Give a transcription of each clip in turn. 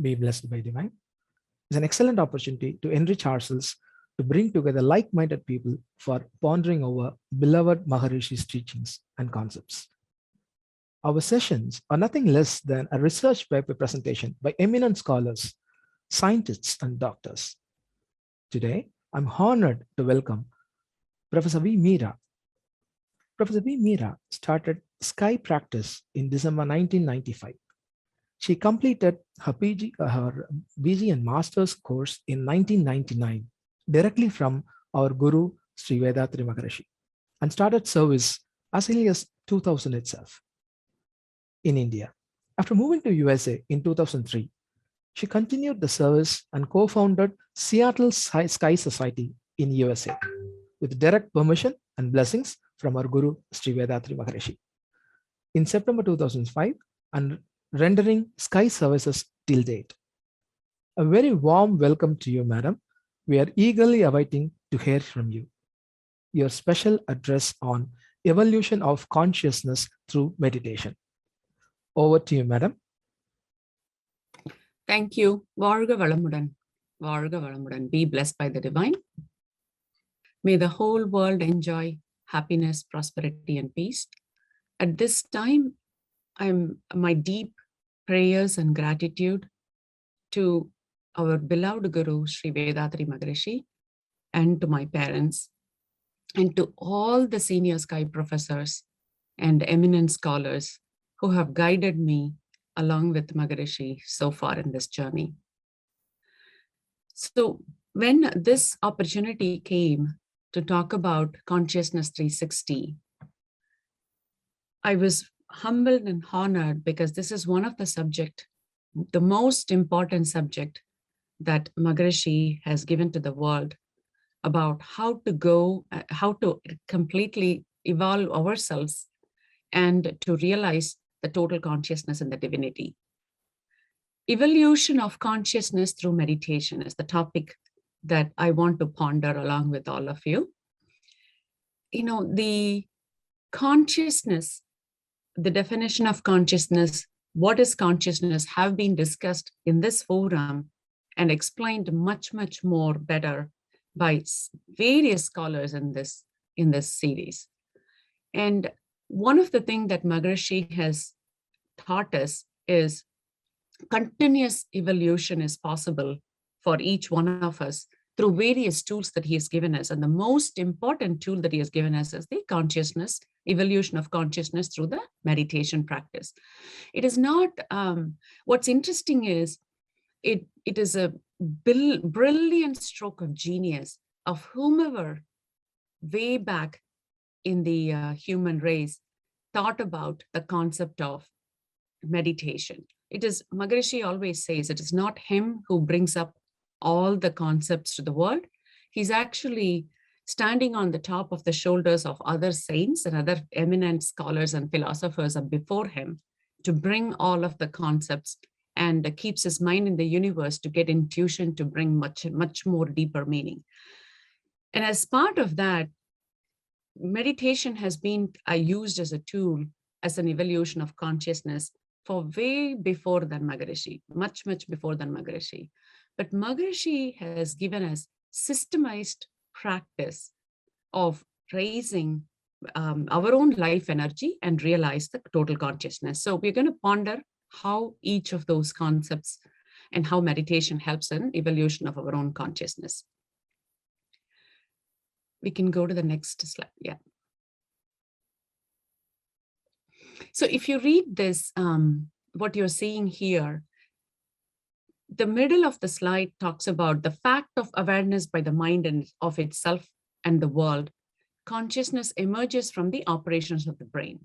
Be Blessed by Divine is an excellent opportunity to enrich ourselves, to bring together like-minded people for pondering over beloved Maharishi's teachings and concepts. Our sessions are nothing less than a research paper presentation by eminent scholars, scientists, and doctors. Today, I'm honored to welcome Professor V. Meera. Professor V. Meera started SKY practice in December 1995. She completed her BG and Master's course in 1999 directly from our Guru Sri Vethathiri Maharishi and started service as early as 2000 itself in India. After moving to USA in 2003, she continued the service and co-founded Seattle SKY Society in USA with direct permission and blessings from our Guru Sri Vethathiri Maharishi. In September 2005 and rendering SKY services till date. A very warm welcome to you, madam. We are eagerly awaiting to hear from you. Your special address on evolution of consciousness through meditation. Over to you, madam. Thank you. Varga Valamudan. Varga Valamudan. Be blessed by the divine. May the whole world enjoy happiness, prosperity, and peace. At this time, my deep prayers and gratitude to our beloved Guru, Sri Vethathiri Maharishi, and to my parents, and to all the senior SKY professors and eminent scholars who have guided me along with Maharishi so far in this journey. So when this opportunity came to talk about Consciousness 360, I was humbled and honored because this is one of the subject, the most important subject that Maharishi has given to the world about how to completely evolve ourselves and to realize the total consciousness and the divinity. Evolution of consciousness through meditation is the topic that I want to ponder along with all of you. You know, the consciousness, the definition of consciousness, what is consciousness, have been discussed in this forum and explained much, much more better by various scholars in this series. And one of the things that Maharishi has taught us is continuous evolution is possible for each one of us through various tools that he has given us. And the most important tool that he has given us is the consciousness, evolution of consciousness through the meditation practice. It is not, what's interesting is, it is a brilliant stroke of genius of whomever way back in the human race thought about the concept of meditation. It is, Maharishi always says, it is not him who brings up all the concepts to the world. He's actually standing on the top of the shoulders of other saints and other eminent scholars and philosophers before him to bring all of the concepts, and keeps his mind in the universe to get intuition to bring much, much more deeper meaning. And as part of that, meditation has been used as a tool, as an evolution of consciousness for way before than Maharishi, much, much before than Maharishi. But Maharishi has given us systemized practice of raising our own life energy and realize the total consciousness. So we're going to ponder how each of those concepts and how meditation helps in evolution of our own consciousness. We can go to the next slide. Yeah. So if you read this, what you're seeing here, the middle of the slide talks about the fact of awareness by the mind and of itself and the world. Consciousness emerges from the operations of the brain.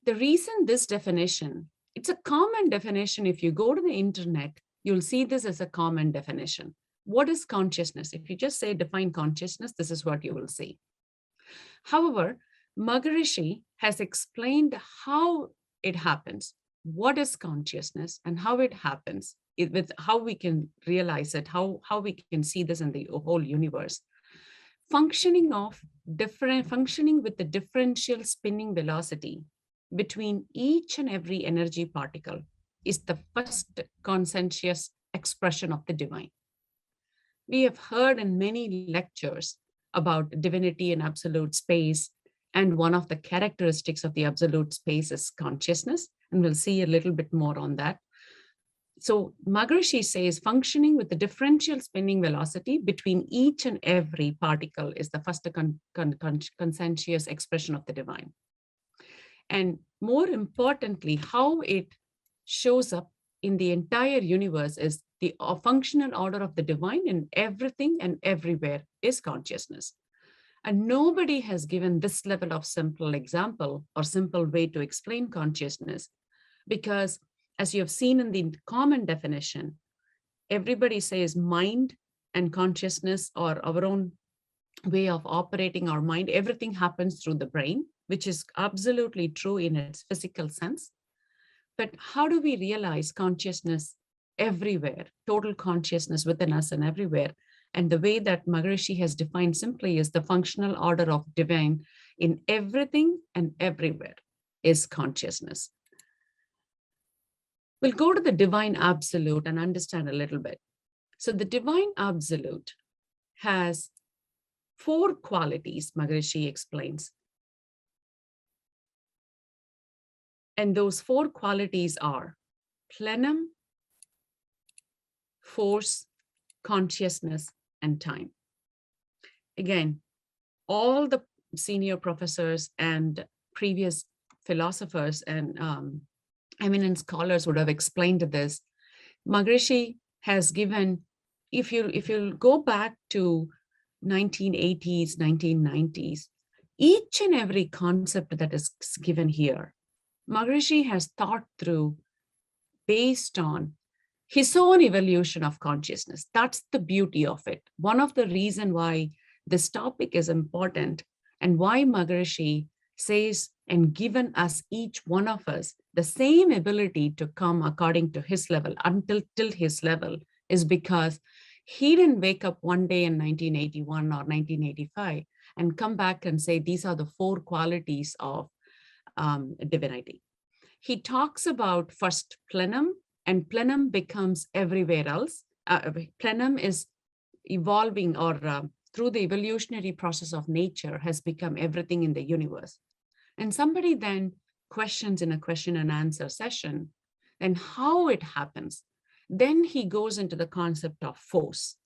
The reason this definition, it's a common definition. If you go to the internet, you'll see this as a common definition. What is consciousness? If you just say define consciousness, this is what you will see. However, Maharishi has explained how it happens, what is consciousness and how it happens, with how we can realize it, how we can see this in the whole universe. Functioning with the differential spinning velocity between each and every energy particle is the first conscientious expression of the divine. We have heard in many lectures about divinity and absolute space, and one of the characteristics of the absolute space is consciousness, and we'll see a little bit more on that. So Maharishi says functioning with the differential spinning velocity between each and every particle is the first conscientious expression of the divine. And more importantly, how it shows up in the entire universe is the functional order of the divine in everything and everywhere is consciousness. And nobody has given this level of simple example or simple way to explain consciousness, because as you have seen in the common definition, everybody says mind and consciousness or our own way of operating our mind. Everything happens through the brain, which is absolutely true in its physical sense. But how do we realize consciousness everywhere, total consciousness within us and everywhere? And the way that Maharishi has defined simply is the functional order of divine in everything and everywhere is consciousness. We'll go to the divine absolute and understand a little bit. So the divine absolute has 4 qualities, Maharishi explains. And those 4 qualities are plenum, force, consciousness, and time. Again, all the senior professors and previous philosophers and eminent scholars would have explained this. Maharishi has given, if you go back to 1980s, 1990s, each and every concept that is given here, Maharishi has thought through based on his own evolution of consciousness. That's the beauty of it. One of the reasons why this topic is important and why Maharishi says and given us, each one of us, the same ability to come according to his level till his level is because he didn't wake up one day in 1981 or 1985 and come back and say, these are the 4 qualities of divinity. He talks about first plenum, and plenum becomes everywhere else. Plenum is evolving or through the evolutionary process of nature has become everything in the universe. And somebody then questions in a question and answer session, and how it happens. Then he goes into the concept of force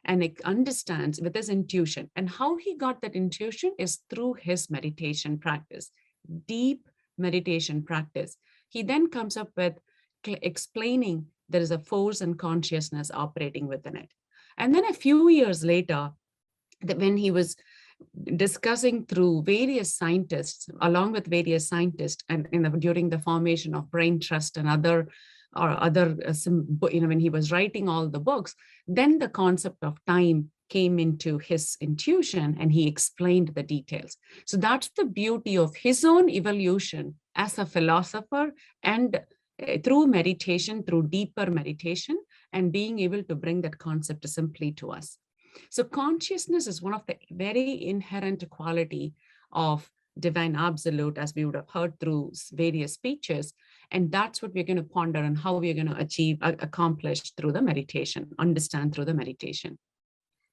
and it understands with his intuition. And how he got that intuition is through his meditation practice, deep meditation practice. He then comes up with explaining there is a force and consciousness operating within it. And then a few years later, when he was discussing through various scientists, along with various scientists, and during the formation of Brain Trust and other, when he was writing all the books, then the concept of time came into his intuition and he explained the details. So that's the beauty of his own evolution as a philosopher and through meditation, through deeper meditation, and being able to bring that concept simply to us. So consciousness is one of the very inherent quality of divine absolute, as we would have heard through various speeches. And that's what we're going to ponder and how we're going to accomplish through the meditation, understand through the meditation.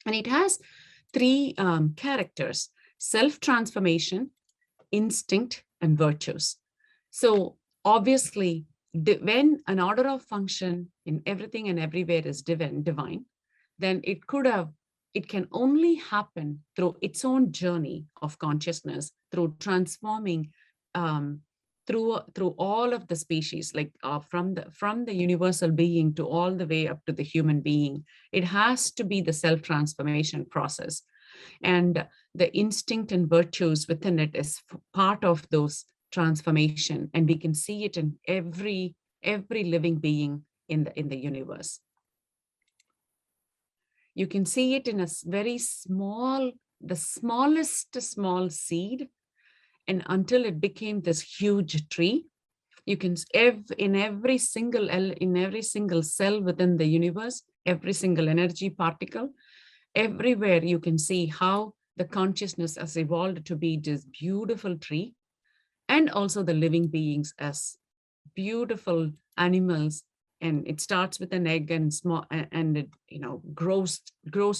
And it has 3 characters: self-transformation, instinct, and virtues. So obviously, when an order of function in everything and everywhere is divine, then it can only happen through its own journey of consciousness, through transforming through all of the species, like from the universal being to all the way up to the human being. It has to be the self-transformation process. And the instinct and virtues within it is part of those transformation. And we can see it in every living being in the universe. You can see it in a very small, the smallest small seed, and until it became this huge tree. You can in every single cell within the universe, every single energy particle, everywhere you can see how the consciousness has evolved to be this beautiful tree, and also the living beings as beautiful animals, and it starts with an egg and small, and it, grows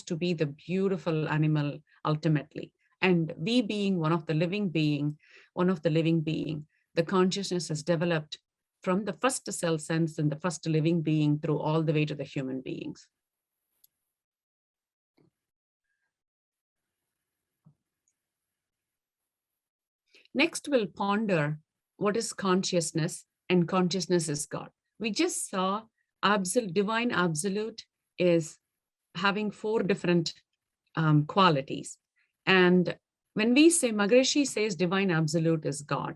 to be the beautiful animal ultimately. And we being one of the living being, the consciousness has developed from the first cell sense and the first living being through all the way to the human beings. Next, we'll ponder what is consciousness, and consciousness is God. We just saw divine absolute is having 4 different qualities. And when we say, Maharishi says divine absolute is God,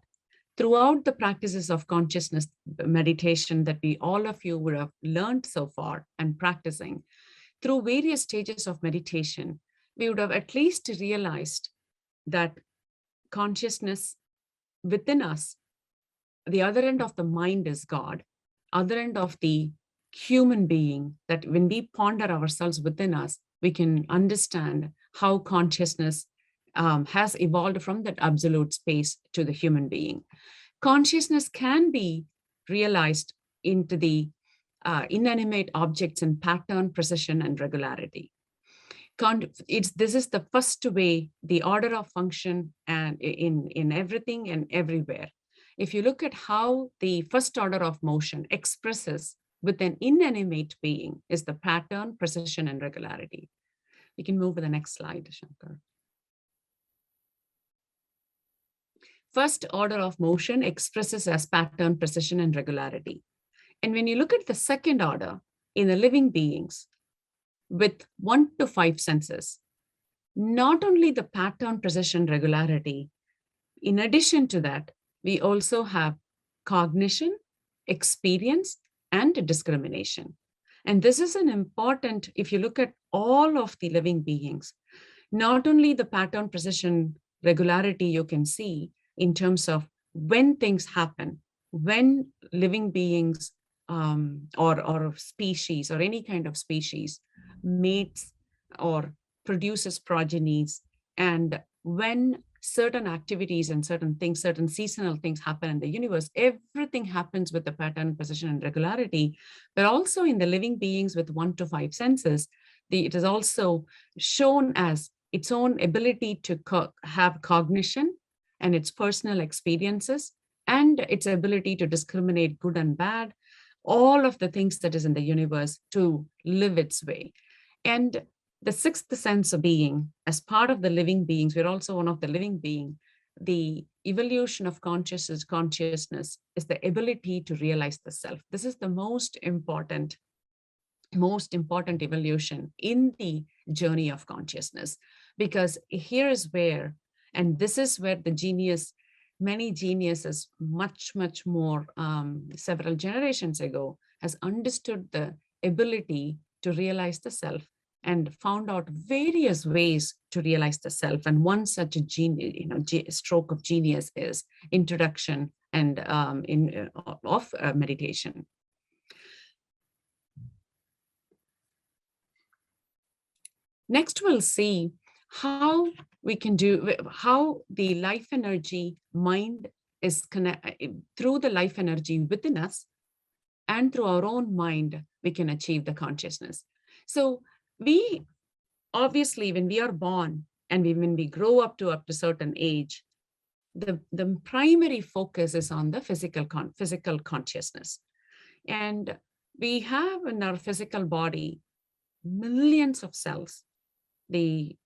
throughout the practices of consciousness meditation that all of you would have learned so far and practicing, through various stages of meditation, we would have at least realized that consciousness within us, the other end of the mind is God, other end of the human being, that when we ponder ourselves within us, we can understand how consciousness has evolved from that absolute space to the human being. Consciousness can be realized into the inanimate objects in pattern, precision, and regularity. This is the first way, the order of function, and in everything and everywhere. If you look at how the first order of motion expresses with an inanimate being, is the pattern, precision, and regularity. We can move to the next slide, Shankar. First order of motion expresses as pattern, precision, and regularity. And when you look at the second order in the living beings with 1 to 5 senses, not only the pattern, precision, regularity, in addition to that, we also have cognition, experience, and discrimination. And this is an important, if you look at all of the living beings, not only the pattern, precision, regularity you can see in terms of when things happen, when living beings or species or any kind of species mates or produces progenies, and when certain activities and certain things, certain seasonal things happen in the universe, everything happens with the pattern, precision, and regularity. But also in the living beings with 1 to 5 senses, it is also shown as its own ability to have cognition and its personal experiences and its ability to discriminate good and bad, all of the things that is in the universe to live its way. And the 6th sense of being, as part of the living beings, we're also one of the living being. The evolution of consciousness is the ability to realize the self. This is the most important evolution in the journey of consciousness, because here is where, and this is where many geniuses much more several generations ago has understood the ability to realize the self and found out various ways to realize the self. And one such a stroke of genius is introduction and of meditation. Next, we'll see how we can how the life energy mind is connected through the life energy within us, and through our own mind, we can achieve the consciousness. So we obviously, when we are born and when we grow up to certain age, the primary focus is on the physical consciousness. And we have in our physical body millions of cells, the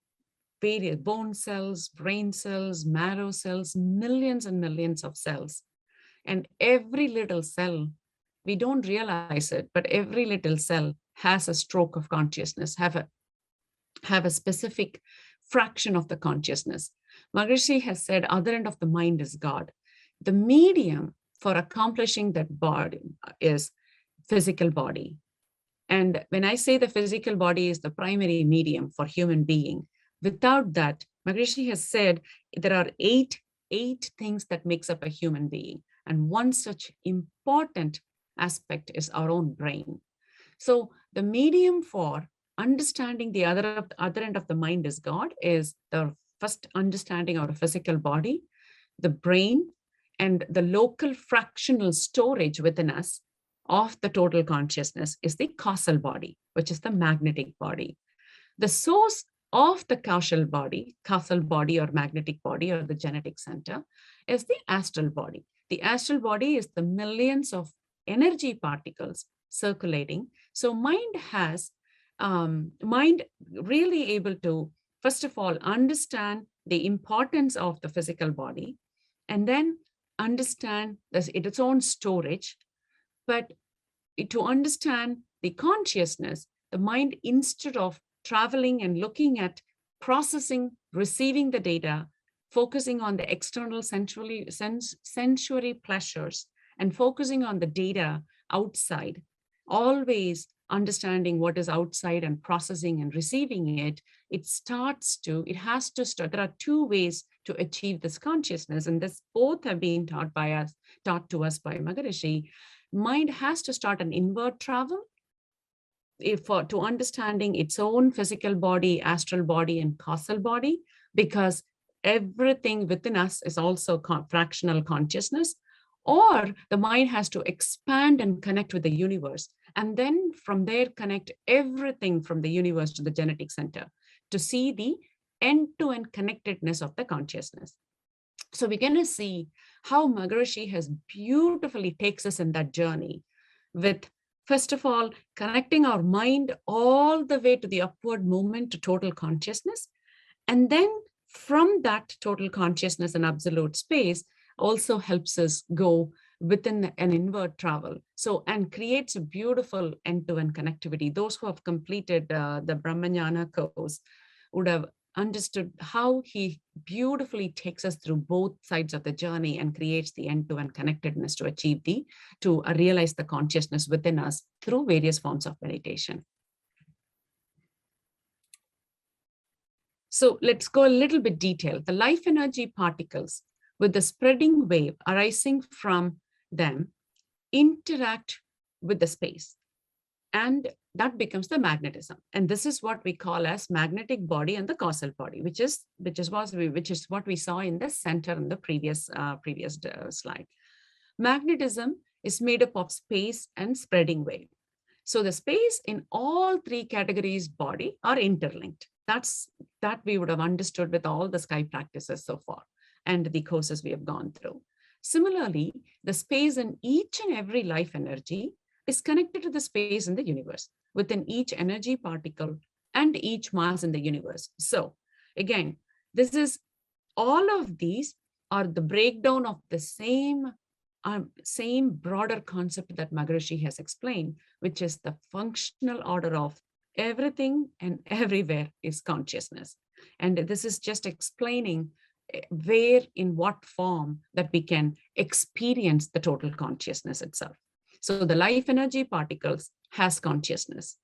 various bone cells, brain cells, marrow cells, millions and millions of cells. And every little cell, we don't realize it, but every little cell has a stroke of consciousness, have a specific fraction of the consciousness. Maharishi has said, other end of the mind is God. The medium for accomplishing that body is physical body. And when I say the physical body is the primary medium for human being, without that, Maharishi has said there are eight things that makes up a human being. And one such important aspect is our own brain. So the medium for understanding the other end of the mind is God is the first understanding our physical body, the brain, and the local fractional storage within us of the total consciousness is the causal body, which is the magnetic body. The source of the causal body or magnetic body or the genetic center is the astral body. The astral body is the millions of energy particles circulating. So mind really able to, first of all, understand the importance of the physical body, and then understand its own storage. But to understand the consciousness, the mind, instead of traveling and looking at processing, receiving the data, focusing on the external sensory pleasures and focusing on the data outside, always understanding what is outside and processing and receiving it, it has to start. There are two ways to achieve this consciousness, and this both have been taught to us by Maharishi. Mind has to start an inward travel to understanding its own physical body, astral body, and causal body, because everything within us is also fractional consciousness. Or the mind has to expand and connect with the universe, and then from there connect everything from the universe to the genetic center to see the end-to-end connectedness of the consciousness. So we're going to see how Maharishi has beautifully takes us in that journey with, first of all, connecting our mind all the way to the upward movement to total consciousness. And then from that total consciousness and absolute space also helps us go within an inward travel. So, and creates a beautiful end-to-end connectivity. Those who have completed the Brahmajnana course would have understood how he beautifully takes us through both sides of the journey and creates the end-to-end connectedness to realize the consciousness within us through various forms of meditation. So let's go a little bit detailed. The life energy particles with the spreading wave arising from them interact with the space, and that becomes the magnetism. And this is what we call as magnetic body and the causal body, which is what we saw in the center in the previous slide. Magnetism is made up of space and spreading wave. So the space in all three categories body are interlinked. That we would have understood with all the sky practices so far and the courses we have gone through. Similarly, the space in each and every life energy is connected to the space in the universe within each energy particle and each mass in the universe. So again, all of these are the breakdown of the same broader concept that Maharishi has explained, which is the functional order of everything and everywhere is consciousness. And this is just explaining where, in what form that we can experience the total consciousness itself. So the life energy particles has consciousness,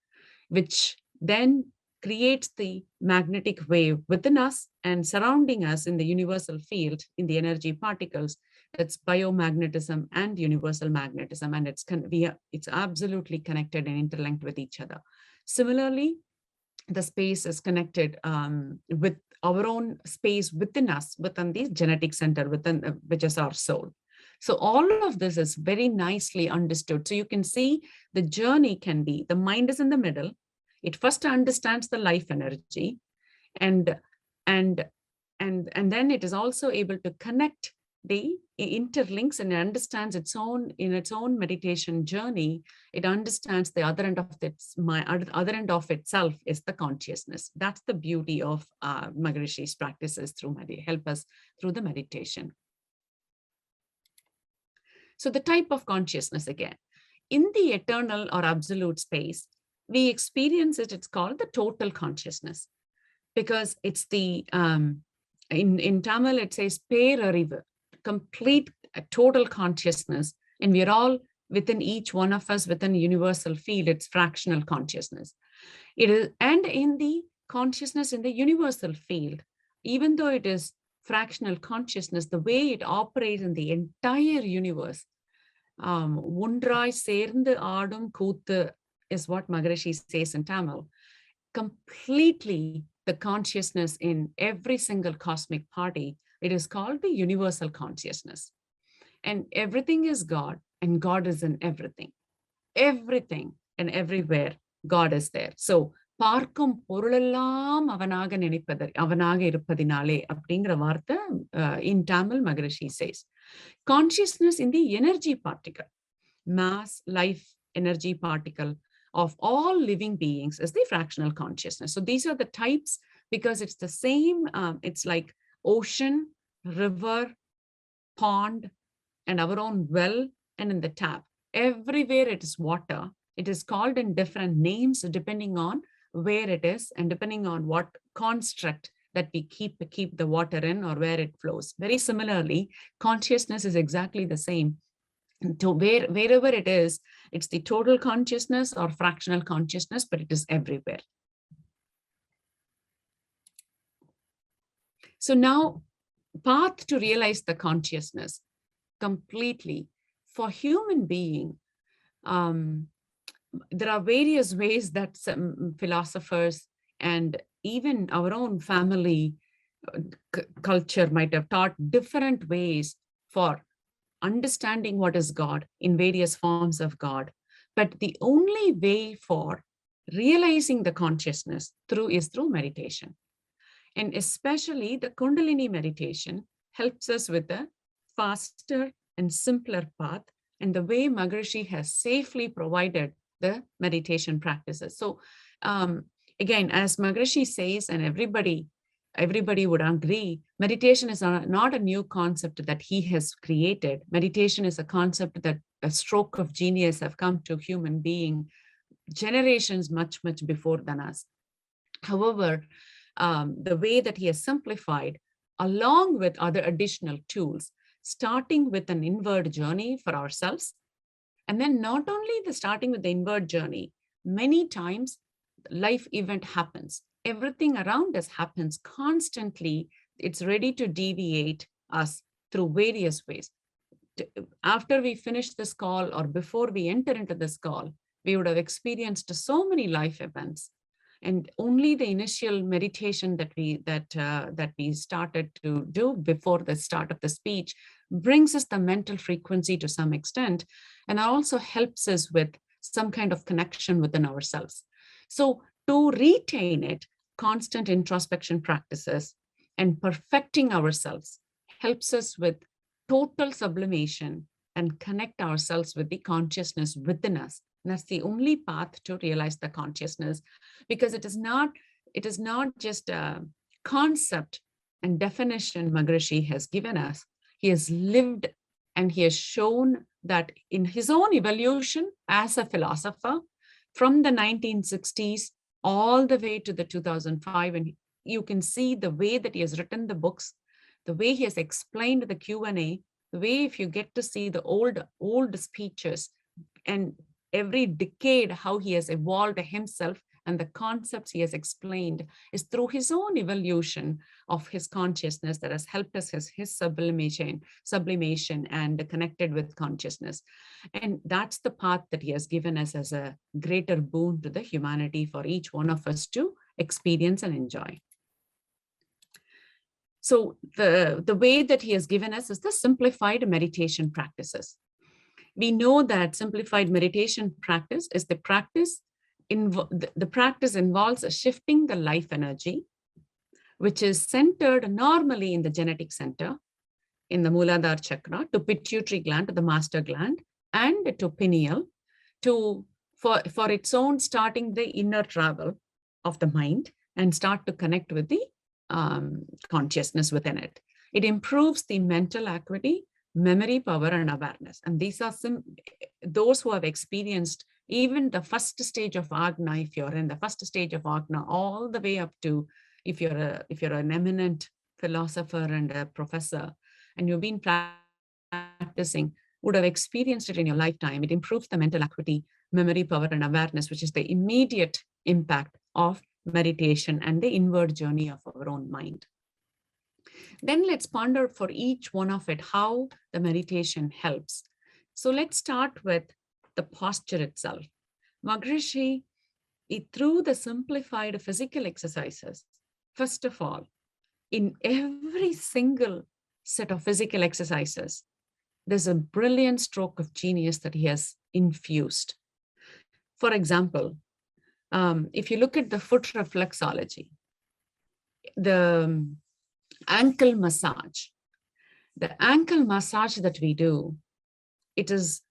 which then creates the magnetic wave within us and surrounding us in the universal field in the energy particles. That's biomagnetism and universal magnetism, and it's absolutely connected and interlinked with each other. Similarly, the space is connected with our own space within us, within the genetic center, which is our soul. So all of this is very nicely understood. So you can see the journey can be, the mind is in the middle. It first understands the life energy, and then it is also able to connect the interlinks and understands its own meditation journey. It understands the other end of itself is the consciousness. That's the beauty of Maharishi's practices help us through the meditation. So the type of consciousness, again, in the eternal or absolute space, we experience it. It's called the total consciousness, because it's the in Tamil it says perarivu, complete total consciousness, and we're all within each one of us within universal field. It's fractional consciousness. It is, and in the consciousness in the universal field, even though it is fractional consciousness, the way it operates in the entire universe, Undrai Serndu Aadum Kuthu is what Maharishi says in Tamil. Completely the consciousness in every single cosmic party, it is called the universal consciousness. And everything is God, and God is in everything. Everything and everywhere, God is there. So, பார்க்கும் பொருளெல்லாம் அவனாக இருப்பதினாலே அப்படிங்கிற வார்த்தை in Tamil Maharishi says. Consciousness in the energy particle, mass, life, energy particle of all living beings is the fractional consciousness. So these are the types because it's the same, it's like ocean, river, pond, and our own well, and in the tap. Everywhere it is water. It is called in different names depending on where it is and depending on what construct that we keep the water in or where it flows. Very similarly, consciousness is exactly the same. So wherever it is, it's the total consciousness or fractional consciousness, but it is everywhere. So now, path to realize the consciousness completely for human being. There are various ways that some philosophers and even our own family culture might have taught different ways for understanding what is God in various forms of God. But the only way for realizing the consciousness is through meditation. And especially the Kundalini meditation helps us with a faster and simpler path, and the way Maharishi has safely provided the meditation practices. So again, as Maharishi says, and everybody would agree, meditation is not a new concept that he has created. Meditation is a concept that a stroke of genius have come to human being generations much before than us. However, the way that he has simplified, along with other additional tools, starting with an inward journey for ourselves. And then not only the starting with the inward journey, many times life event happens. Everything around us happens constantly. It's ready to deviate us through various ways. After we finish this call or before we enter into this call, we would have experienced so many life events. And only the initial meditation that we started to do before the start of the speech brings us the mental frequency to some extent, and also helps us with some kind of connection within ourselves. So to retain it, constant introspection practices and perfecting ourselves helps us with total sublimation and connect ourselves with the consciousness within us. And that's the only path to realize the consciousness, because it is not just a concept and definition Maharishi has given us. He has lived and he has shown that in his own evolution as a philosopher from the 1960s all the way to the 2005. And you can see the way that he has written the books, the way he has explained the Q&A, the way if you get to see the old speeches and every decade, how he has evolved himself and the concepts he has explained is through his own evolution of his consciousness that has helped us his sublimation and connected with consciousness. And that's the path that he has given us as a greater boon to the humanity for each one of us to experience and enjoy. So the way that he has given us is the simplified meditation practices. We know that simplified meditation practice is the practice. The practice involves shifting the life energy, which is centered normally in the genetic center, in the Muladhara chakra, to pituitary gland, to the master gland, and to pineal, for its own starting the inner travel of the mind and start to connect with the consciousness within it. It improves the mental acuity, memory, power, and awareness. And these are those who have experienced even the first stage of Agna, if you're in the first stage of Agna, all the way up to if you're an eminent philosopher and a professor, and you've been practicing, would have experienced it in your lifetime. It improves the mental acuity, memory, power, and awareness, which is the immediate impact of meditation and the inward journey of our own mind. Then let's ponder for each one of it how the meditation helps. So let's start with the posture itself. Maharishi, through the simplified physical exercises, first of all, in every single set of physical exercises, there's a brilliant stroke of genius that he has infused. For example, if you look at the foot reflexology, the ankle massage, that we do, it is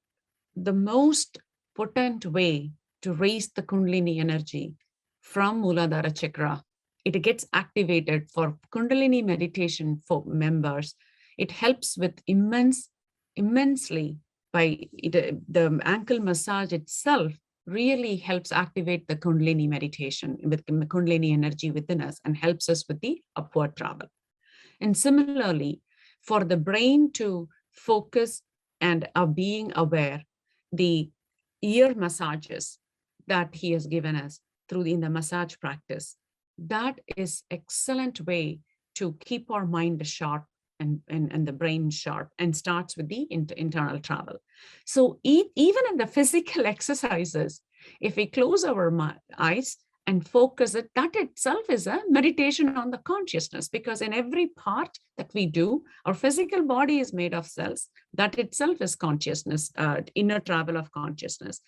the most potent way to raise the Kundalini energy from Muladhara chakra. It gets activated for Kundalini meditation for members. It helps with immensely by the ankle massage itself really helps activate the Kundalini meditation with Kundalini energy within us and helps us with the upward travel. And similarly, for the brain to focus and being aware, the ear massages that he has given us in the massage practice, that is excellent way to keep our mind sharp and the brain sharp, and starts with the internal travel. So even in the physical exercises, if we close our eyes and focus it, that itself is a meditation on the consciousness, because in every part that we do, our physical body is made of cells. That itself is consciousness, inner travel of consciousness.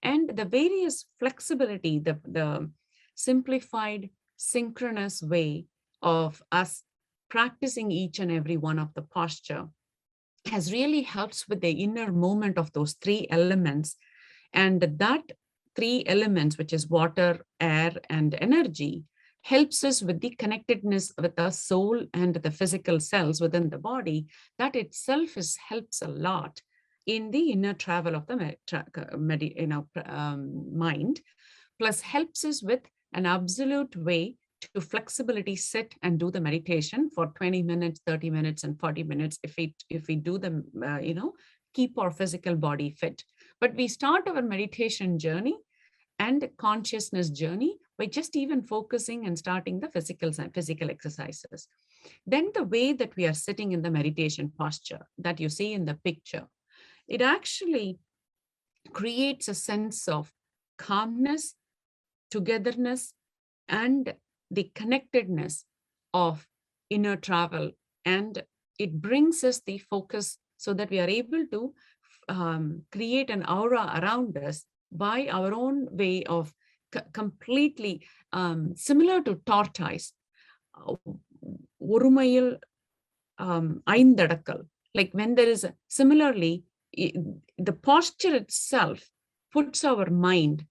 And the various flexibility, the simplified, synchronous way of us practicing each and every one of the posture has really helps with the inner movement of those three elements. And that three elements, which is water, air, and energy, helps us with the connectedness with our soul and the physical cells within the body. That itself helps a lot in the inner travel of the mind, plus helps us with an absolute way to flexibility sit and do the meditation for 20 minutes, 30 minutes, and 40 minutes if we do them, keep our physical body fit. But we start our meditation journey and consciousness journey by just even focusing and starting the physical exercises. Then the way that we are sitting in the meditation posture that you see in the picture, it actually creates a sense of calmness, togetherness, and the connectedness of inner travel. And it brings us the focus so that we are able to create an aura around us by our own way of completely similar to tortoise. Urumayil Aindadakal. Like when there is similarly, the posture itself puts our mind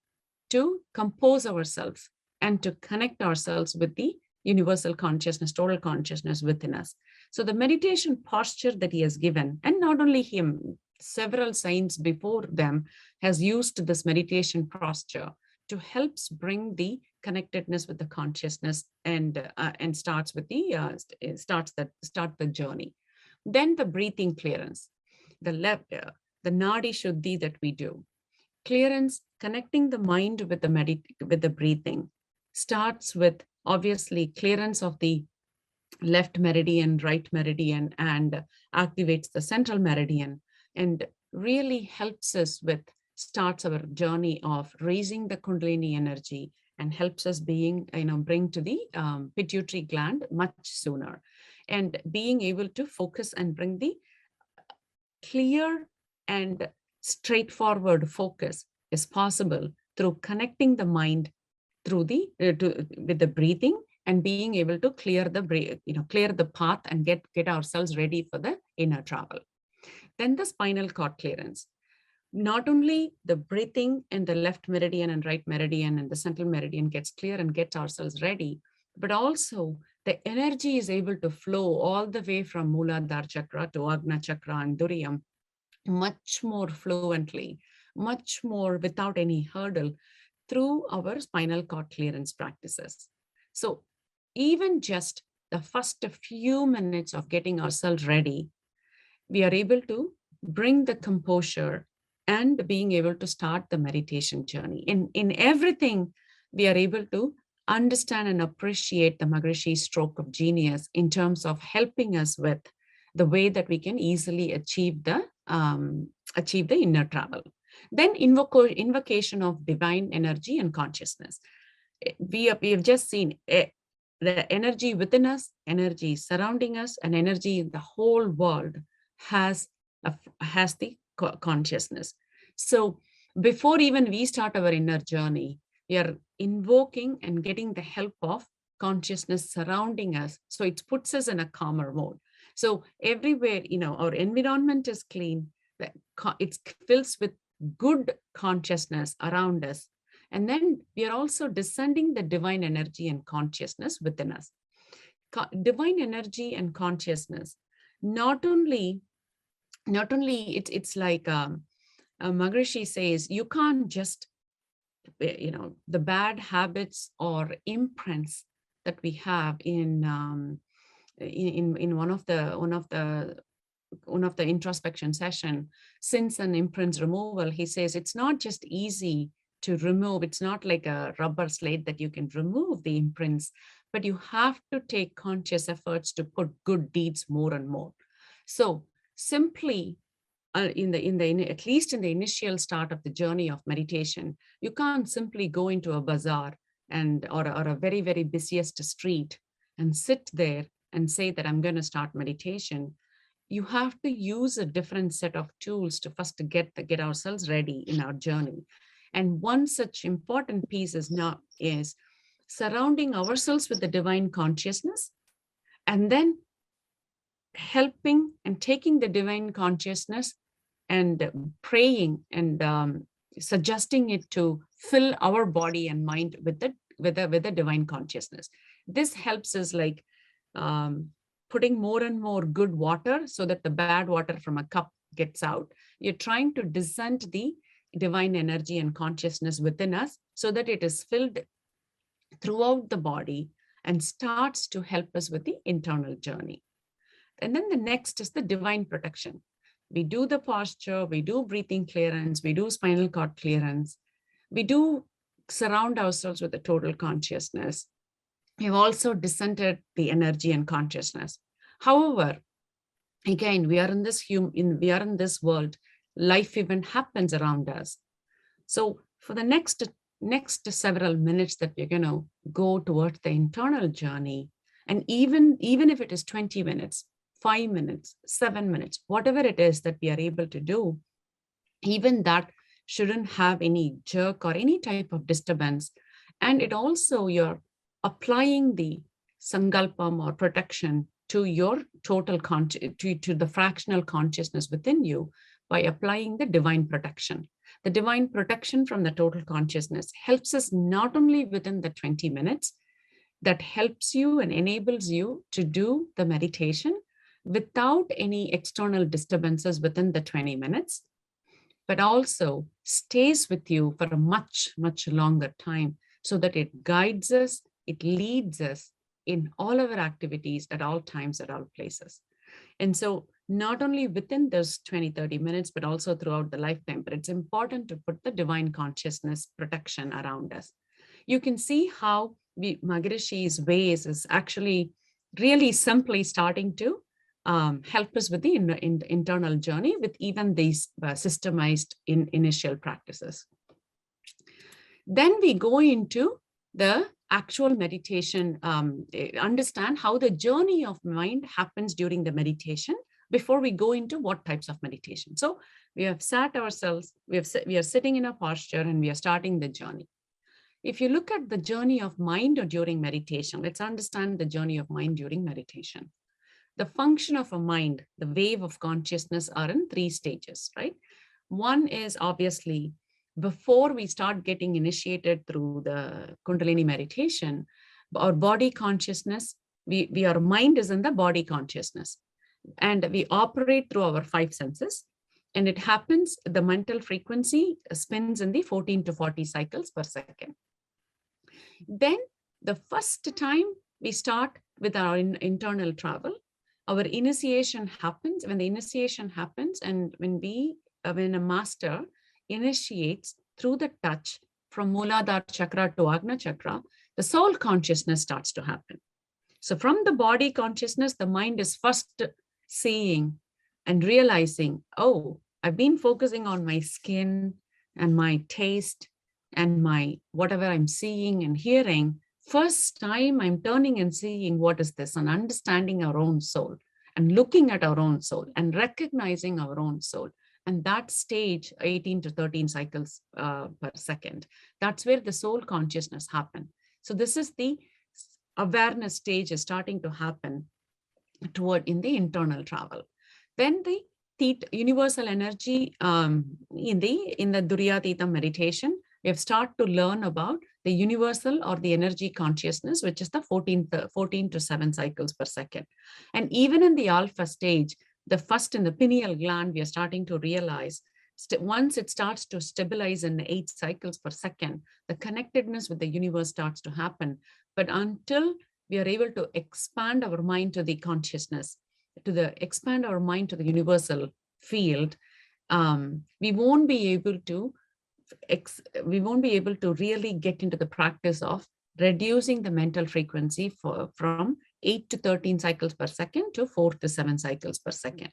to compose ourselves and to connect ourselves with the universal consciousness, total consciousness within us. So the meditation posture that he has given, and not only him, several saints before them has used this meditation posture to help bring the connectedness with the consciousness and starts with the start the journey. Then the breathing clearance, the nadi shuddhi that we do, clearance, connecting the mind with the breathing, starts with obviously clearance of the left meridian, right meridian, and activates the central meridian, and really helps us starts our journey of raising the Kundalini energy and helps us bring to the pituitary gland much sooner, and being able to focus and bring the clear and straightforward focus is possible through connecting the mind through with the breathing and being able to clear the path and get ourselves ready for the inner travel. Then the spinal cord clearance. Not only the breathing and the left meridian and right meridian and the central meridian gets clear and gets ourselves ready, but also the energy is able to flow all the way from Muladhara chakra to Agna chakra and Duriyam much more fluently, much more without any hurdle through our spinal cord clearance practices. So even just the first few minutes of getting ourselves ready, we are able to bring the composure and being able to start the meditation journey. In everything, we are able to understand and appreciate the Maharishi's stroke of genius in terms of helping us with the way that we can easily achieve the inner travel. Then invocation of divine energy and consciousness. We have just seen the energy within us, energy surrounding us, and energy in the whole world has has the consciousness. So before even we start our inner journey, we are invoking and getting the help of consciousness surrounding us. So it puts us in a calmer mode. So everywhere, our environment is clean. It fills with good consciousness around us. And then we are also descending the divine energy and consciousness within us. Divine energy and consciousness, not only it's like Maharishi says, you can't just, the bad habits or imprints that we have in one of the introspection session, since an imprints removal, he says it's not just easy to remove. It's not like a rubber slate that you can remove the imprints, but you have to take conscious efforts to put good deeds more and more. So simply at least in the initial start of the journey of meditation, you can't simply go into a bazaar or a very, very busiest street and sit there and say that I'm going to start meditation. You have to use a different set of tools to first get ourselves ready in our journey. And one such important piece is surrounding ourselves with the divine consciousness, and then helping and taking the divine consciousness and praying and suggesting it to fill our body and mind with the divine consciousness. This helps us like putting more and more good water so that the bad water from a cup gets out. You're trying to descend the divine energy and consciousness within us so that it is filled throughout the body and starts to help us with the internal journey. And then the next is the divine protection. We do the posture, we do breathing clearance, we do spinal cord clearance, we do surround ourselves with the total consciousness. We've also descended the energy and consciousness. However, again, we are in this world. Life event happens around us. So for the next several minutes that we're going to go towards the internal journey, and even if it is 20 minutes, 5 minutes, 7 minutes, whatever it is that we are able to do, even that shouldn't have any jerk or any type of disturbance. And it also, you're applying the sankalpam or protection to your total to the fractional consciousness within you by applying the divine protection. The divine protection from the total consciousness helps us not only within the 20 minutes, that helps you and enables you to do the meditation without any external disturbances within the 20 minutes, but also stays with you for a much, much longer time so that it guides us, it leads us in all our activities at all times, at all places. And so not only within those 20, 30 minutes, but also throughout the lifetime, but it's important to put the divine consciousness protection around us. You can see how Maharishi's ways is actually really simply starting to help us with the internal journey with even these systemized initial practices. Then we go into the actual meditation, understand how the journey of mind happens during the meditation before we go into what types of meditation. So we have sat ourselves, we are sitting in a posture and we are starting the journey. If you look at the journey of mind during meditation, let's understand the journey of mind during meditation. The function of a mind, the wave of consciousness are in 3 stages, right? One is obviously before we start getting initiated through the Kundalini meditation, our body consciousness, our mind is in the body consciousness, and we operate through our 5 senses. And it happens, the mental frequency spins in the 14 to 40 cycles per second. Then the first time we start with our internal travel, our initiation happens. When the initiation happens and when a master initiates through the touch from Muladhara chakra to Agna chakra, the soul consciousness starts to happen. So from the body consciousness, the mind is first seeing and realizing, oh, I've been focusing on my skin and my taste and my whatever I'm seeing and hearing. First time I'm turning and seeing what is this and understanding our own soul. and looking at our own soul and recognizing our own soul. And that stage, 18 to 13 cycles per second, that's where the soul consciousness happen. So this is the awareness stage is starting to happen toward in the internal travel. Then the universal energy in the Duryatita meditation, we have started to learn about the universal or the energy consciousness, which is the 14 to 7 cycles per second. And even in the alpha stage, the first in the pineal gland, we are starting to realize once it starts to stabilize in 8 cycles per second, the connectedness with the universe starts to happen. But until we are able to expand our mind to the consciousness, expand our mind to the universal field, we won't be able to really get into the practice of reducing the mental frequency from 8 to 13 cycles per second to 4 to 7 cycles per second.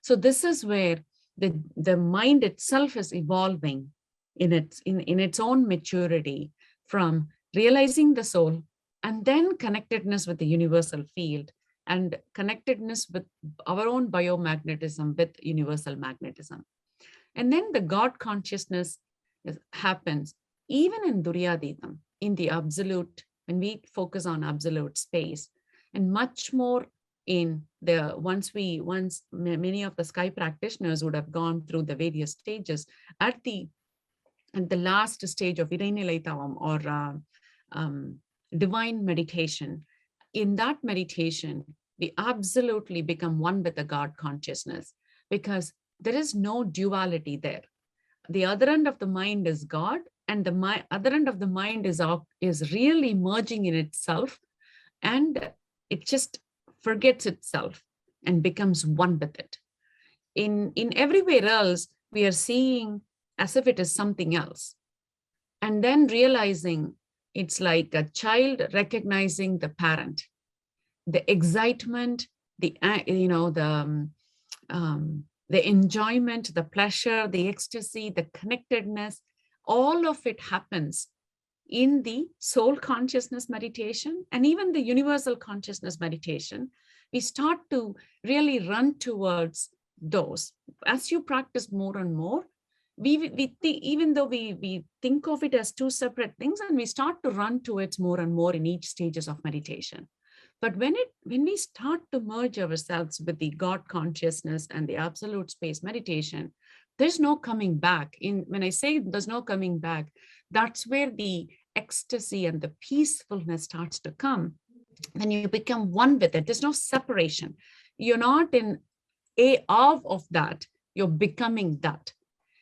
So this is where the mind itself is evolving in its own maturity from realizing the soul and then connectedness with the universal field and connectedness with our own biomagnetism with universal magnetism. And then the God consciousness happens even in Duryaditam, in the absolute, when we focus on absolute space, and much more in the once many of the sky practitioners would have gone through the various stages at the last stage of Irenilaitavam or divine meditation. In that meditation, we absolutely become one with the God consciousness because there is no duality there. The other end of the mind is God, and the other end of the mind is really merging in itself, and it just forgets itself and becomes one with it. In everywhere else, we are seeing as if it is something else, and then realizing it's like a child recognizing the parent, the excitement, the enjoyment, the pleasure, the ecstasy, the connectedness, all of it happens in the soul consciousness meditation and even the universal consciousness meditation. We start to really run towards those. As you practice more and more, even though we think of it as two separate things, and we start to run towards more and more in each stages of meditation. But when we start to merge ourselves with the God consciousness and the absolute space meditation, there's no coming back. When I say there's no coming back, that's where the ecstasy and the peacefulness starts to come. Then you become one with it. There's no separation. You're not in awe of that. You're becoming that.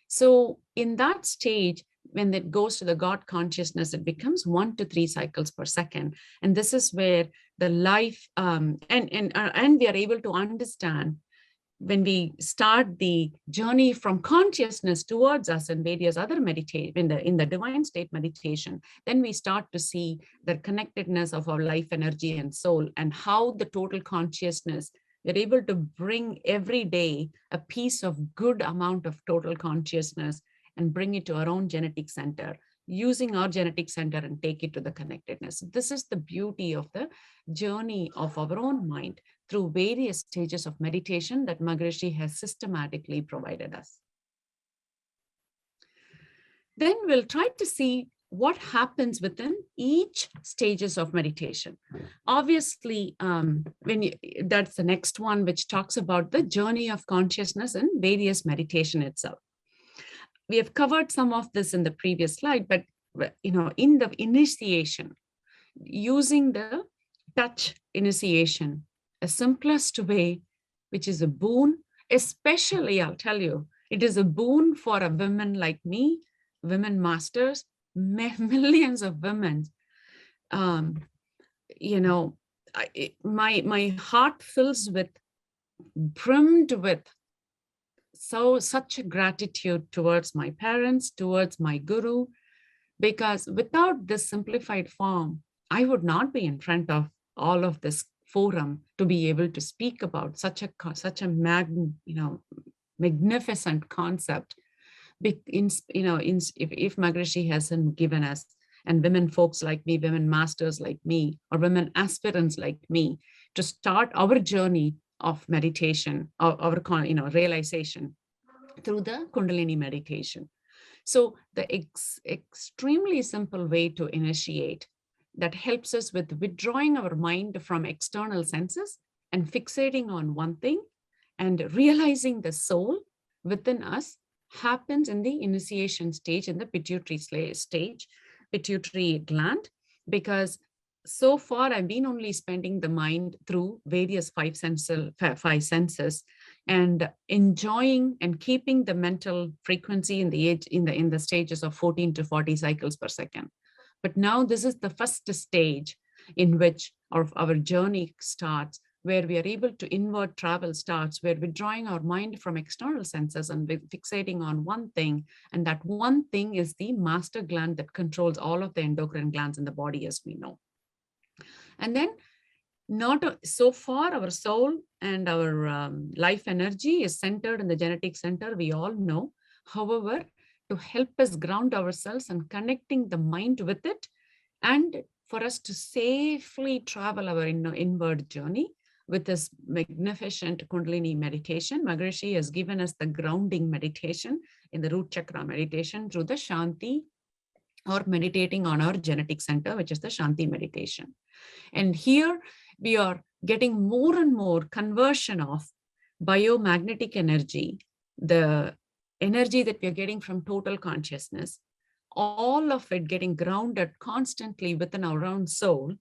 So in that stage, when it goes to the God consciousness, it becomes 1 to 3 cycles per second. And this is where the life, and we are able to understand when we start the journey from consciousness towards us and various other meditation, in the divine state meditation, then we start to see the connectedness of our life energy and soul and how the total consciousness, we're able to bring every day a piece of good amount of total consciousness and bring it to our own genetic center, using our genetic center and take it to the connectedness. This is the beauty of the journey of our own mind through various stages of meditation that Maharishi has systematically provided us. Then we'll try to see what happens within each stages of meditation. Obviously, that's the next one, which talks about the journey of consciousness and various meditation itself. We have covered some of this in the previous slide, but in the initiation, using the touch initiation, a simplest way, which is a boon, especially, I'll tell you, it is a boon for a woman like me, women masters, millions of women. My heart fills with, brimmed with such a gratitude towards my parents, towards my guru, because without this simplified form, I would not be in front of all of this forum to be able to speak about such a magnificent concept. If Maharishi hasn't given us, and women folks like me, women masters like me, or women aspirants like me, to start our journey of meditation, our realization through the Kundalini meditation. So the extremely simple way to initiate that helps us with withdrawing our mind from external senses and fixating on one thing and realizing the soul within us happens in the initiation stage, in the pituitary stage, pituitary gland, because so far I've been only spending the mind through various five senses and enjoying and keeping the mental frequency in the stages of 14 to 40 cycles per second. But now this is the first stage in which our journey starts, where we are able to inward travel starts, where we're drawing our mind from external senses and we're fixating on one thing. And that one thing is the master gland that controls all of the endocrine glands in the body, as we know. And then so far, our soul and our life energy is centered in the genetic center, we all know. However, to help us ground ourselves and connecting the mind with it, and for us to safely travel our inward journey with this magnificent Kundalini meditation, Maharishi has given us the grounding meditation in the root chakra meditation through the Shanti, or meditating on our genetic center, which is the Shanti meditation. And here we are getting more and more conversion of biomagnetic energy, the energy that we are getting from total consciousness, all of it getting grounded constantly within our own soul,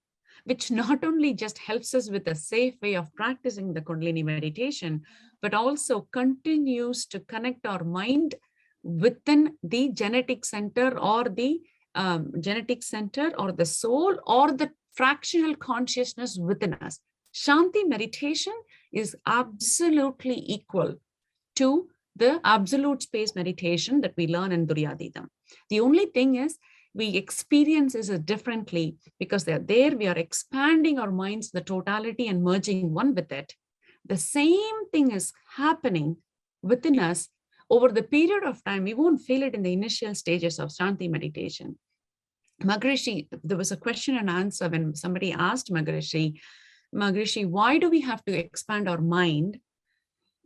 which not only just helps us with a safe way of practicing the Kundalini meditation, but also continues to connect our mind within the genetic center, or the soul, or the fractional consciousness within us. Shanti meditation is absolutely equal to the absolute space meditation that we learn in Duryadidam. The only thing is we experience it differently, because there we are expanding our minds, the totality, and merging one with it. The same thing is happening within us over the period of time. We won't feel it in the initial stages of Shanti meditation. Maharishi, there was a question and answer when somebody asked Maharishi, why do we have to expand our mind?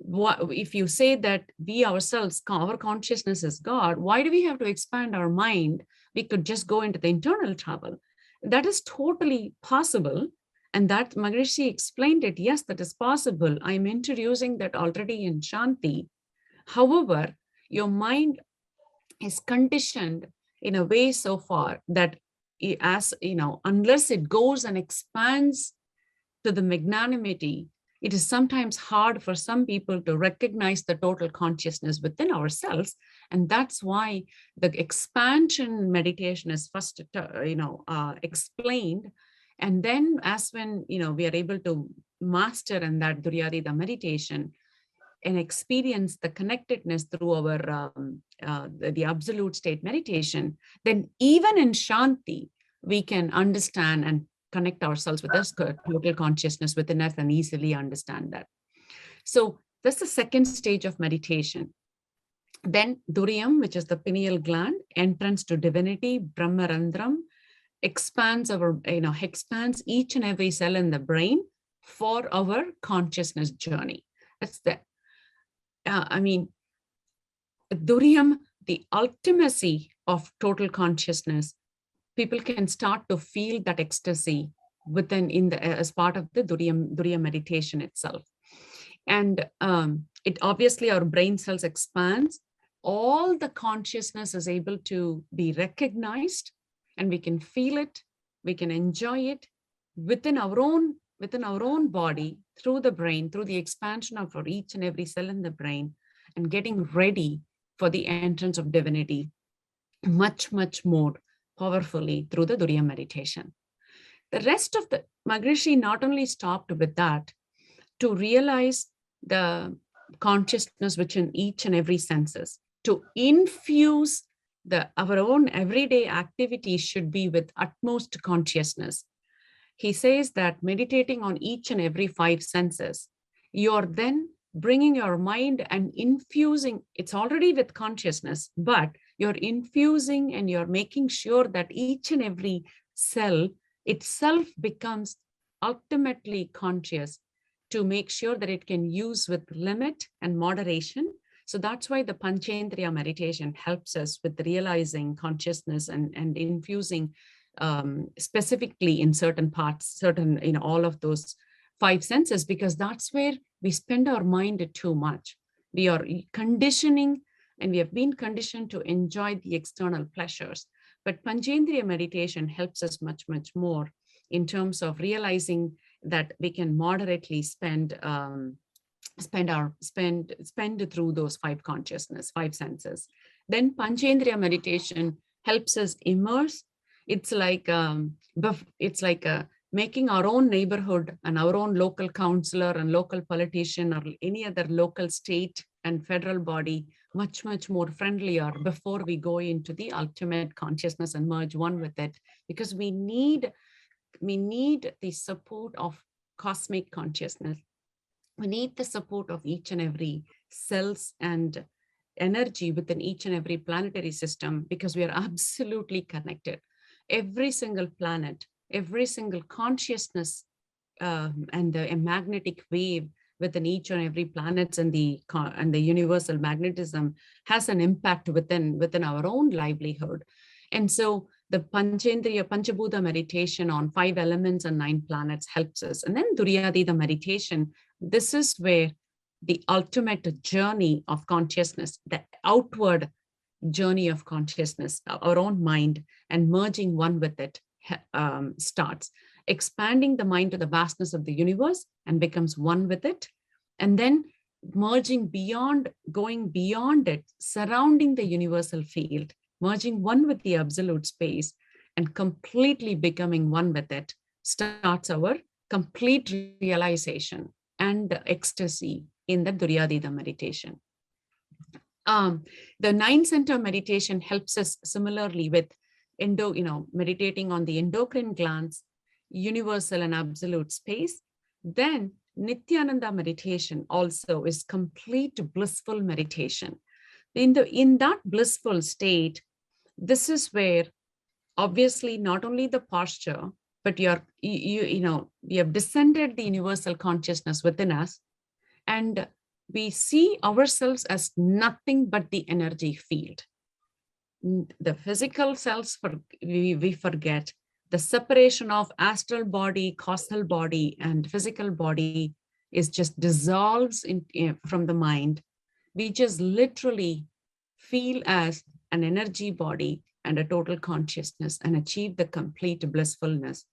If you say that we ourselves, our consciousness is God, why do we have to expand our mind? We could just go into the internal travel. That is totally possible. And that Maharishi explained it. Yes, that is possible. I'm introducing that already in Shanti. However, your mind is conditioned in a way so far that, as you know, unless it goes and expands to the magnanimity, it is sometimes hard for some people to recognize the total consciousness within ourselves. And that's why the expansion meditation is first, explained. And then when, we are able to master in that Duryadida meditation and experience the connectedness through our the absolute state meditation, then even in Shanti, we can understand and connect ourselves with this total consciousness within us and easily understand that. So that's the second stage of meditation. Then Duryam, which is the pineal gland, entrance to divinity, Brahmarandram, expands each and every cell in the brain for our consciousness journey. That's the Duryam, the ultimacy of total consciousness. People can start to feel that ecstasy as part of the Duryam meditation itself. And it obviously, our brain cells expands, all the consciousness is able to be recognized, and we can feel it, we can enjoy it within our own body, through the brain, through the expansion of each and every cell in the brain, and getting ready for the entrance of divinity much, much more powerfully through the Duryam meditation. The rest of the Maharishi not only stopped with that, to realize the consciousness within each and every senses, to infuse our own everyday activities should be with utmost consciousness. He says that meditating on each and every five senses, you're then bringing your mind and infusing, it's already with consciousness, but you're infusing and you're making sure that each and every cell itself becomes ultimately conscious, to make sure that it can use with limit and moderation. So that's why the Panchendriya meditation helps us with realizing consciousness and infusing specifically in certain parts, all of those 5 senses, because that's where we spend our mind too much. We are conditioning, and we have been conditioned to enjoy the external pleasures. But Panchendriya meditation helps us much, much more in terms of realizing that we can moderately spend through those 5 consciousness, 5 senses. Then Panchendriya meditation helps us immerse. It's like making our own neighborhood and our own local councillor and local politician or any other local state and federal body much, much more friendlier before we go into the ultimate consciousness and merge one with it, because we need the support of cosmic consciousness. We need the support of each and every cells and energy within each and every planetary system, because we are absolutely connected. Every single planet, every single consciousness, and a magnetic wave within each and every planet and the universal magnetism has an impact within our own livelihood. And so the Panchendriya, Panchabhuta meditation on 5 elements and 9 planets helps us. And then Duryadhita meditation, this is where the ultimate journey of consciousness, the outward journey of consciousness, our own mind, and merging one with it starts. Expanding the mind to the vastness of the universe and becomes one with it. And then merging beyond, going beyond it, surrounding the universal field, merging one with the absolute space and completely becoming one with it starts our complete realization and ecstasy in the Duryadhita meditation. The 9 center meditation helps us similarly with meditating on the endocrine glands, universal and absolute space. Then Nityananda meditation also is complete blissful meditation. In that blissful state, this is where obviously not only the posture, but we have descended the universal consciousness within us, and we see ourselves as nothing but the energy field. The physical selves, we forget. The separation of astral body, causal body, and physical body is just dissolves from the mind. We just literally feel as an energy body and a total consciousness and achieve the complete blissfulness.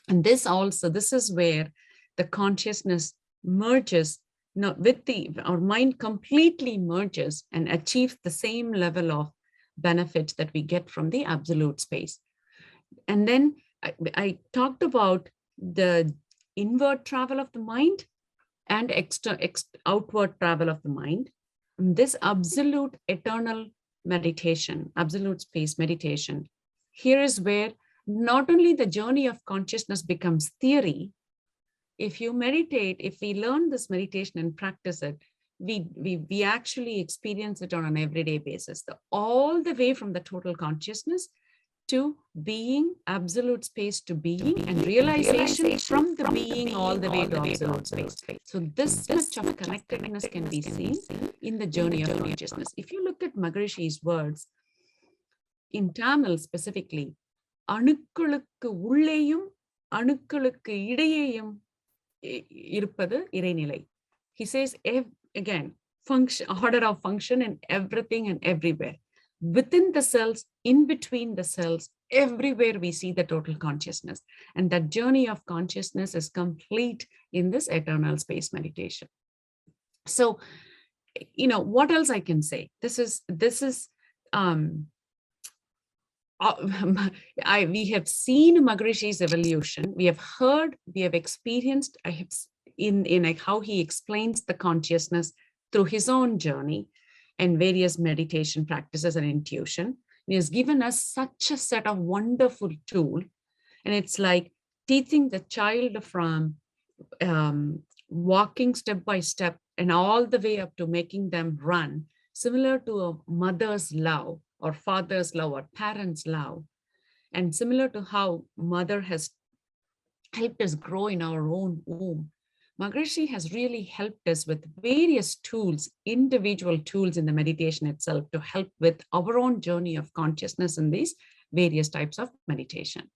And this is where the consciousness merges our mind completely merges and achieves the same level of benefit that we get from the absolute space. And then I talked about the inward travel of the mind and outward travel of the mind. And this absolute eternal meditation, absolute space meditation, here is where not only the journey of consciousness becomes theory. If you meditate, if we learn this meditation and practice it, we actually experience it on an everyday basis, all the way from the total consciousness to being, absolute space to being, and realization from the being all the way to absolute space. So this much of connectedness can be seen in the journey of consciousness. If you look at Maharishi's words, in Tamil specifically, அணுக்களுக்கு உள்ளேயும் அணுக்களுக்கு இடையேயும் இருப்பது இறைநிலை. He says, again, order of function in everything and everywhere. Within the cells, in between the cells, everywhere we see the total consciousness. And that journey of consciousness is complete in this eternal space meditation. So, what else I can say? This is we have seen Maharishi's evolution. We have heard, we have experienced in how he explains the consciousness through his own journey and various meditation practices and intuition. He has given us such a set of wonderful tools. And it's like teaching the child from walking step by step and all the way up to making them run, similar to a mother's love or father's love or parents' love. And similar to how mother has helped us grow in our own womb, Maharishi has really helped us with various tools, individual tools in the meditation itself to help with our own journey of consciousness in these various types of meditation.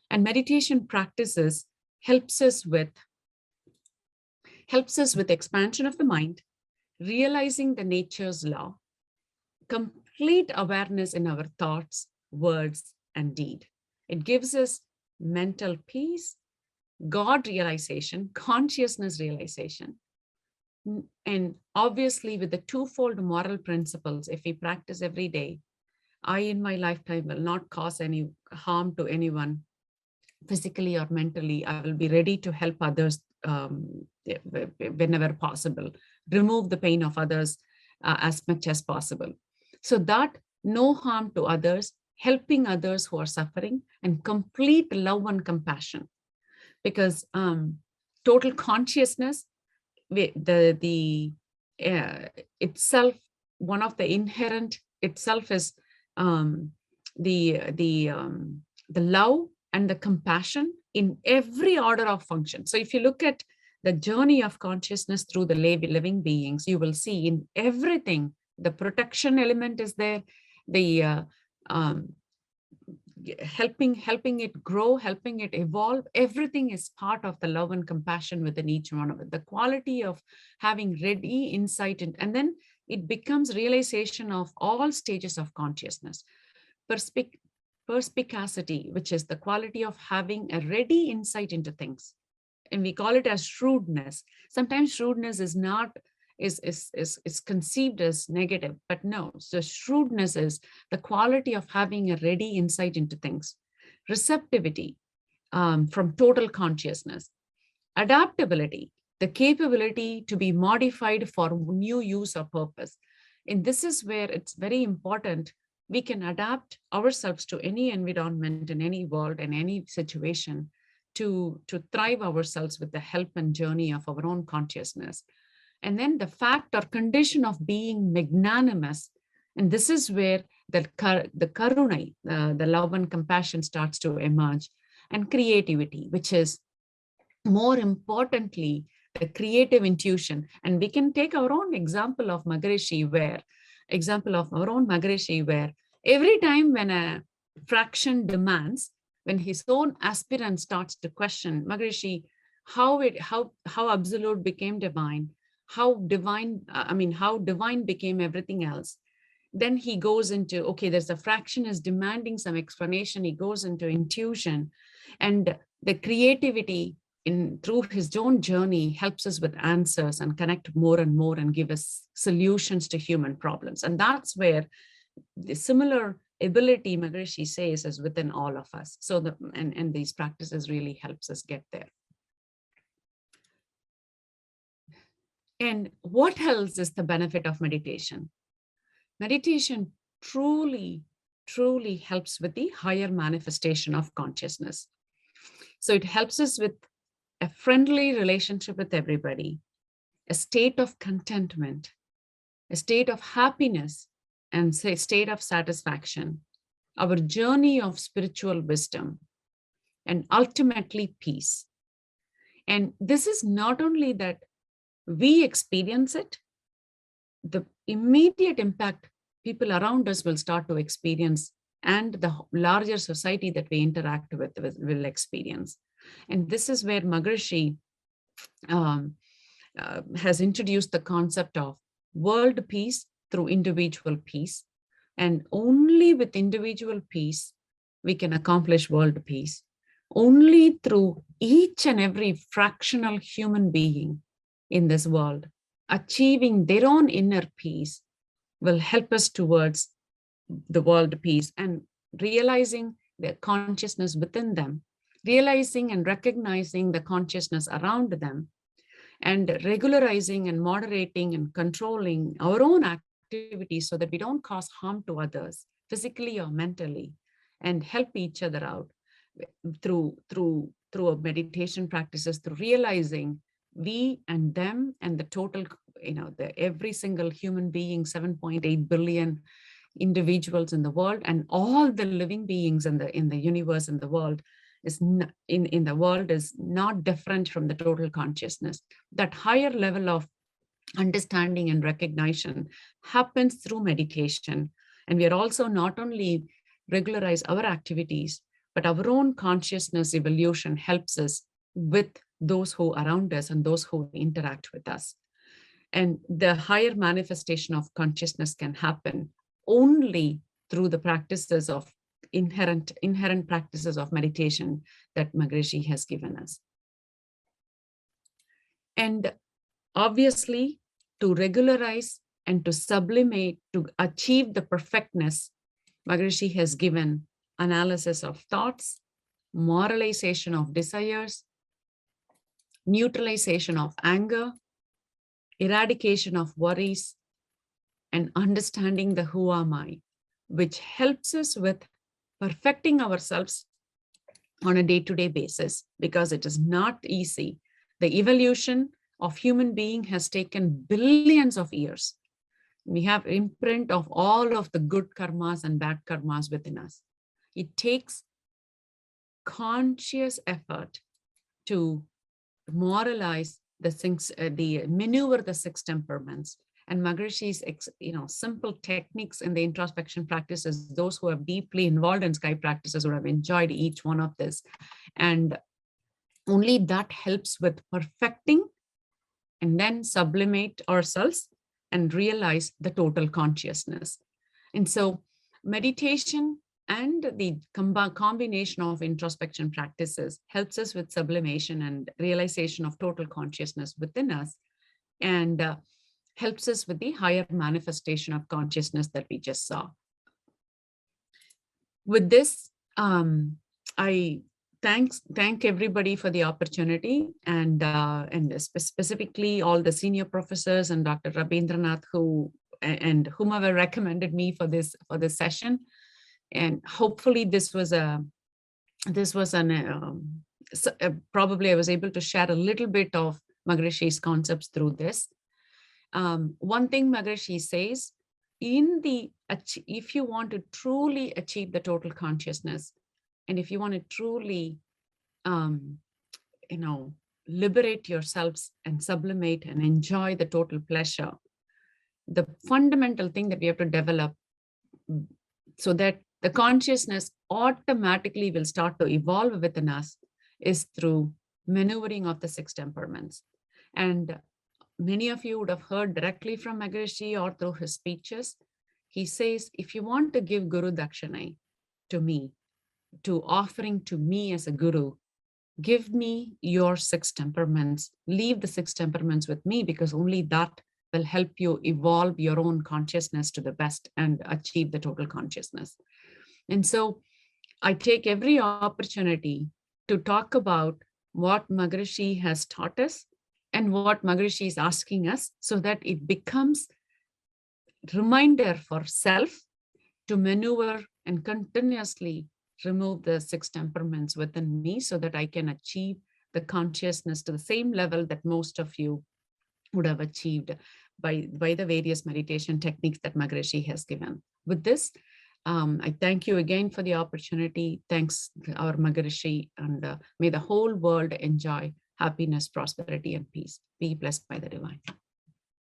And meditation practices helps us with expansion of the mind, realizing the nature's law, complete awareness in our thoughts, words, and deed. It gives us mental peace, God realization, consciousness realization. And obviously with the twofold moral principles, if we practice every day, I in my lifetime will not cause any harm to anyone, physically or mentally. I will be ready to help others whenever possible, remove the pain of others as much as possible. So that no harm to others, helping others who are suffering, and complete love and compassion. Because total consciousness, itself, one of the inherent itself is the love and the compassion in every order of function. So if you look at the journey of consciousness through the living beings, you will see in everything, the protection element is there, the helping it grow, helping it evolve. Everything is part of the love and compassion within each one of it. The quality of having ready insight, and then it becomes realization of all stages of consciousness. Perspicacity, which is the quality of having a ready insight into things. And we call it as shrewdness. Sometimes shrewdness is not is conceived as negative, but no. So shrewdness is the quality of having a ready insight into things. Receptivity from total consciousness. Adaptability, the capability to be modified for new use or purpose. And this is where it's very important. We can adapt ourselves to any environment, in any world, in any situation, to thrive ourselves with the help and journey of our own consciousness. And then the fact or condition of being magnanimous. And this is where the karuna, the love and compassion starts to emerge. And creativity, which is more importantly, the creative intuition. And we can take our own example of Maharishi, where every time when a fraction demands, when his own aspirant starts to question Maharishi, how absolute became divine, how divine became everything else. Then he goes into, okay, there's a fraction is demanding some explanation. He goes into intuition, and the creativity through his own journey helps us with answers and connect more and more and give us solutions to human problems. And that's where the similar ability Maharishi says is within all of us. So and these practices really helps us get there. And what else is the benefit of meditation? Meditation truly, truly helps with the higher manifestation of consciousness. So it helps us with a friendly relationship with everybody, a state of contentment, a state of happiness, and a state of satisfaction, our journey of spiritual wisdom, and ultimately peace. And this is not only that we experience it, the immediate impact people around us will start to experience, and the larger society that we interact with will experience. And this is where Maharishi has introduced the concept of world peace through individual peace. And only with individual peace, we can accomplish world peace. Only through each and every fractional human being in this world achieving their own inner peace will help us towards the world peace, and realizing the consciousness within them, realizing and recognizing the consciousness around them, and regularizing and moderating and controlling our own activities so that we don't cause harm to others physically or mentally, and help each other out through meditation practices, through realizing we and them and the total, every single human being, 7.8 billion individuals in the world, and all the living beings in the universe and the world, in the world is not different from the total consciousness. That higher level of understanding and recognition happens through meditation. And we are also not only regularize our activities, but our own consciousness evolution helps us with those who are around us and those who interact with us. And the higher manifestation of consciousness can happen only through the practices of inherent practices of meditation that Maharishi has given us. And obviously, to regularize and to sublimate, to achieve the perfectness, Maharishi has given analysis of thoughts, moralization of desires, neutralization of anger, eradication of worries, and understanding the who am I, which helps us with perfecting ourselves on a day-to-day basis, because it is not easy. The evolution of human being has taken billions of years. We have imprint of all of the good karmas and bad karmas within us. It takes conscious effort to moralize the things, maneuver the 6 temperaments. And Maharishi's simple techniques in the introspection practices, those who are deeply involved in SKY practices would have enjoyed each one of this. And only that helps with perfecting and then sublimate ourselves and realize the total consciousness. And so meditation and the combination of introspection practices helps us with sublimation and realization of total consciousness within us, and helps us with the higher manifestation of consciousness that we just saw. With this, I thank everybody for the opportunity, and specifically all the senior professors and Dr. Rabindranath and whomever recommended me for this session. And hopefully this was probably I was able to share a little bit of Maharishi's concepts through this. One thing Maharishi says, if you want to truly achieve the total consciousness, and if you want to truly, liberate yourselves and sublimate and enjoy the total pleasure, the fundamental thing that we have to develop so that the consciousness automatically will start to evolve within us is through maneuvering of the 6 temperaments. And many of you would have heard directly from Maharishi or through his speeches. He says, if you want to give Guru Dakshanai to me, to offering to me as a guru, give me your 6 temperaments, leave the 6 temperaments with me, because only that will help you evolve your own consciousness to the best and achieve the total consciousness. And so I take every opportunity to talk about what Maharishi has taught us and what Maharishi is asking us, so that it becomes reminder for self to maneuver and continuously remove the 6 temperaments within me, so that I can achieve the consciousness to the same level that most of you would have achieved by the various meditation techniques that Maharishi has given. With this, I thank you again for the opportunity. Thanks to our Maharishi, and may the whole world enjoy happiness, prosperity, and peace. Be blessed by the divine.